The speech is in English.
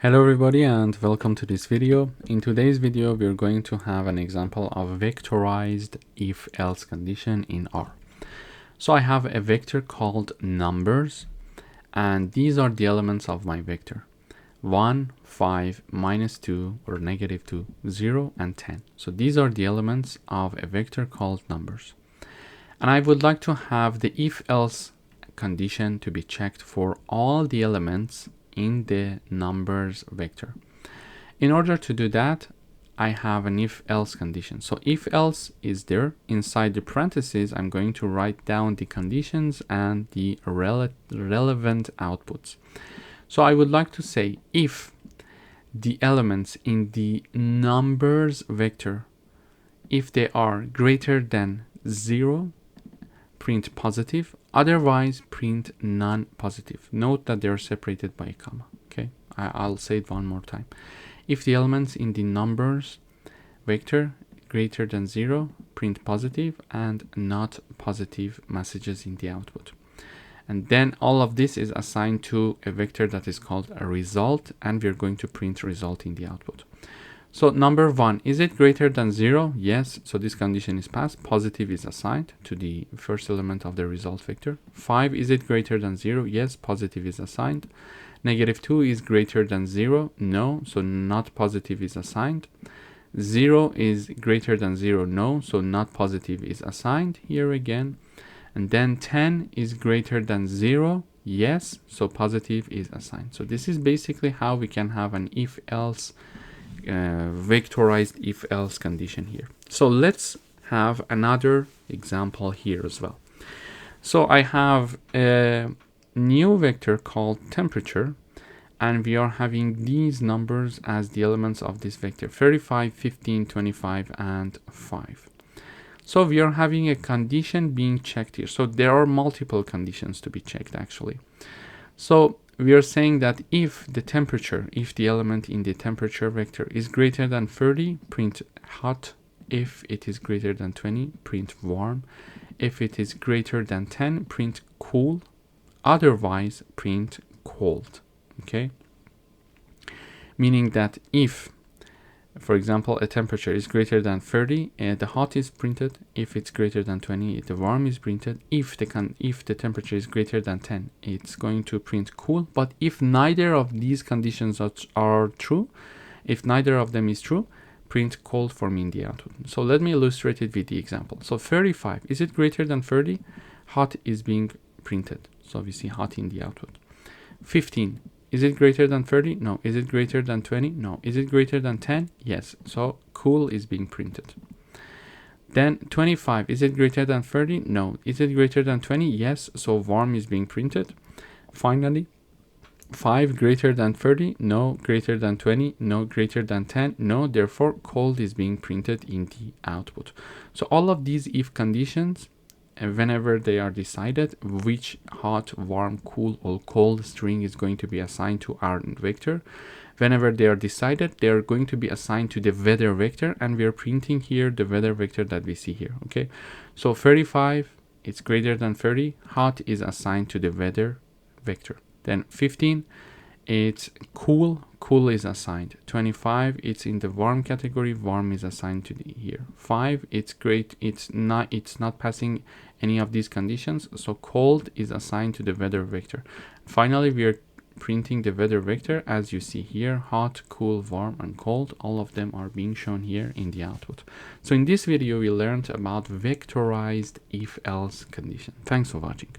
Hello everybody and welcome to this video. In today's video we're going to have an example of vectorized if-else condition in R. So I have a vector called numbers and these are the elements of my vector. 1, 5, -2 or -2, 0 and 10. So these are the elements of a vector called numbers. And I would like to have the if-else condition to be checked for all the elements in the numbers vector. In order to do that, I have an if-else condition. So if-else is there. Inside the parentheses, I'm going to write down the conditions and the relevant outputs. So I would like to say if the elements in the numbers vector, if they are greater than 0, print positive, otherwise print non-positive. Note that they are separated by a comma. Okay, I'll say it one more time. If the elements in the numbers vector greater than 0, print positive and not positive messages in the output. And then all of this is assigned to a vector that is called a result, and we're going to print result in the output. So number 1, is it greater than 0? Yes, so this condition is passed. Positive is assigned to the first element of the result vector. 5, is it greater than 0? Yes, positive is assigned. -2 is greater than 0? No, so not positive is assigned. 0 is greater than 0? No, so not positive is assigned here again. And then 10 is greater than 0? Yes, so positive is assigned. So this is basically how we can have an if-else vectorized if-else condition here. So let's have another example here as well. So I have a new vector called temperature, and we are having these numbers as the elements of this vector: 35, 15, 25, and 5. So we are having a condition being checked here. So there are multiple conditions to be checked actually. So we are saying that if the temperature, if the element in the temperature vector is greater than 30, print hot. If it is greater than 20, print warm. If it is greater than 10, print cool. Otherwise, print cold. Okay? Meaning that if, for example, a temperature is greater than 30, the hot is printed. If it's greater than 20, the warm is printed. If the temperature is greater than 10, it's going to print cool. But if neither of these conditions are true, if neither of them is true, print cold for me in the output. So let me illustrate it with the example. So 35, is it greater than 30? Hot is being printed. So we see hot in the output. 15. Is it greater than 30? No. Is it greater than 20? No. Is it greater than 10? Yes. So cool is being printed. Then 25. Is it greater than 30? No. Is it greater than 20? Yes. So warm is being printed. Finally, 5 greater than 30? No. Greater than 20? No. Greater than 10? No. Therefore, cold is being printed in the output. So all of these if conditions, whenever they are decided, which hot, warm, cool, or cold string is going to be assigned to our vector, whenever they are decided, they are going to be assigned to the weather vector, and we are printing here the weather vector that we see here. Okay, so 35, it's greater than 30, hot is assigned to the weather vector. Then 15, it's cool, cool is assigned. 25, it's in the warm category, warm is assigned to the here. 5, it's great, it's not passing any of these conditions, so cold is assigned to the weather vector. Finally, we are printing the weather vector as you see here: hot, cool, warm, and cold. All of them are being shown here in the output. So in this video we learned about vectorized if-else condition. Thanks for watching.